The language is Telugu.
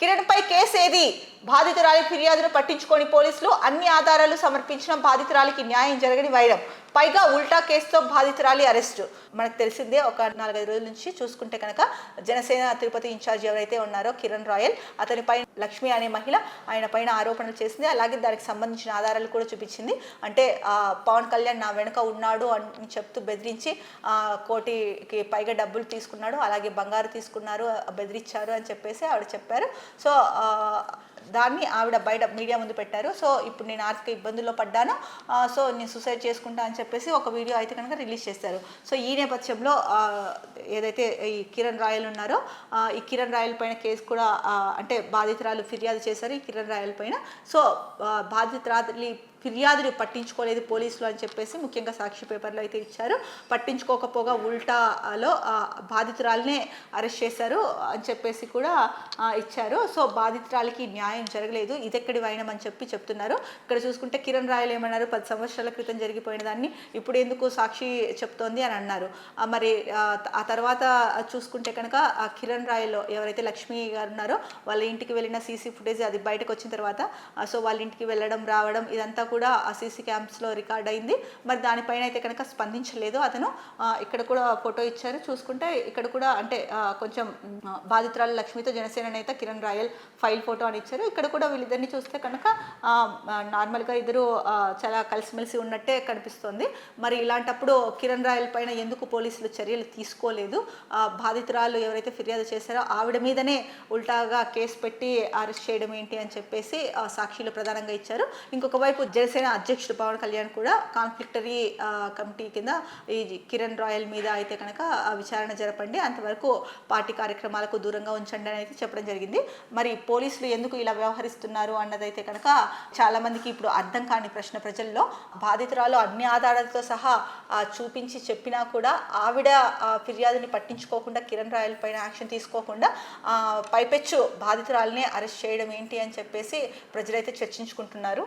కిరణ్ పై కేసు ఏది? బాధితురాలి ఫిర్యాదును పట్టించుకొని పోలీసులు అన్ని ఆధారాలు సమర్పించిన బాధితురాలికి న్యాయం జరగని వైరం. పైగా ఉల్టా కేసుతో బాధితురాలి అరెస్టు. మనకు తెలిసిందే, ఒక 4-5 రోజుల నుంచి చూసుకుంటే కనుక జనసేన తిరుపతి ఇన్ఛార్జ్ ఎవరైతే ఉన్నారో కిరణ్ రాయల్, అతని పైన లక్ష్మి అనే మహిళ ఆయన పైన ఆరోపణలు చేసింది. అలాగే దానికి సంబంధించిన ఆధారాలు కూడా చూపించింది. అంటే పవన్ కళ్యాణ్ నా వెనుక ఉన్నాడు అని చెప్తూ బెదిరించి కోటికి పైగా డబ్బులు తీసుకున్నాడు, అలాగే బంగారు తీసుకున్నారు, బెదిరించారు అని చెప్పేసి ఆవిడ చెప్పారు. సో దాన్ని ఆవిడ బయట మీడియా ముందు పెట్టారు. సో ఇప్పుడు నేను ఆర్థిక ఇబ్బందుల్లో పడ్డాను, సో నేను సూసైడ్ చేసుకుంటా అని చెప్పేసి ఒక వీడియో అయితే కనుక రిలీజ్ చేశారు. సో ఈ నేపథ్యంలో ఏదైతే ఈ కిరణ్ రాయల్ ఉన్నారో, ఈ కిరణ్ రాయల్ పైన కేసు కూడా అంటే బాధితురాలు ఫిర్యాదు చేశారు ఈ కిరణ్ రాయల్ పైన. సో బాధితురాలి ఫిర్యాదులు పట్టించుకోలేదు పోలీసులు అని చెప్పేసి ముఖ్యంగా సాక్షి పేపర్లో అయితే ఇచ్చారు. పట్టించుకోకపోగా ఉల్టాలో బాధితురాలనే అరెస్ట్ చేశారు అని చెప్పేసి కూడా ఇచ్చారు. సో బాధితురాలికి న్యాయం జరగలేదు, ఇదెక్కడి వైనం అని చెప్తున్నారు. ఇక్కడ చూసుకుంటే కిరణ్ రాయల్ ఏమన్నారు, 10 సంవత్సరాల క్రితం జరిగిపోయిన దాన్ని ఇప్పుడు ఎందుకు సాక్షి చెప్తోంది అని అన్నారు. మరి ఆ తర్వాత చూసుకుంటే కనుక కిరణ్ రాయల్ ఎవరైతే లక్ష్మి గారు ఉన్నారో వాళ్ళ ఇంటికి వెళ్ళిన సీసీ ఫుటేజ్ అది బయటకు వచ్చిన తర్వాత సో వాళ్ళ ఇంటికి వెళ్ళడం రావడం ఇదంతా కూడా ఆ సీసీ క్యామ్స్లో రికార్డ్ అయింది. మరి దానిపైన అయితే కనుక స్పందించలేదు అతను. ఇక్కడ కూడా ఫోటో ఇచ్చారు. చూసుకుంటే ఇక్కడ కూడా అంటే కొంచెం బాధితురాలు లక్ష్మితో జనసేన నేత కిరణ్ రాయల్ ఫైల్ ఫోటో అని ఇచ్చారు. ఇక్కడ కూడా వీళ్ళిద్దరిని చూస్తే కనుక నార్మల్గా ఇద్దరు చాలా కలిసిమెలిసి ఉన్నట్టే కనిపిస్తుంది. మరి ఇలాంటప్పుడు కిరణ్ రాయల్ పైన ఎందుకు పోలీసులు చర్యలు తీసుకోలేదు? బాధితురాలు ఎవరైతే ఫిర్యాదు చేశారో ఆవిడ మీదనే ఉల్టాగా కేసు పెట్టి అరెస్ట్ చేయడం ఏంటి అని చెప్పేసి సాక్షిలో ప్రధానంగా ఇచ్చారు. ఇంకొక వైపు జనసేన అధ్యక్షుడు పవన్ కళ్యాణ్ కూడా కాన్ఫ్లిక్టరీ కమిటీ కింద ఈ కిరణ్ రాయల్ మీద అయితే కనుక విచారణ జరపండి, అంతవరకు పార్టీ కార్యక్రమాలకు దూరంగా ఉంచండి అని అయితే చెప్పడం జరిగింది. మరి పోలీసులు ఎందుకు ఇలా వ్యవహరిస్తున్నారు అన్నదైతే కనుక చాలా మందికి ఇప్పుడు అర్థం కాని ప్రశ్న ప్రజల్లో. బాధితురాలు అన్ని ఆధారాలతో సహా చూపించి చెప్పినా కూడా ఆవిడ ఫిర్యాదుని పట్టించుకోకుండా కిరణ్ రాయల్ పైన యాక్షన్ తీసుకోకుండా పైపెచ్చు బాధితురాలనే అరెస్ట్ చేయడం ఏంటి అని చెప్పేసి ప్రజలైతే చర్చించుకుంటున్నారు.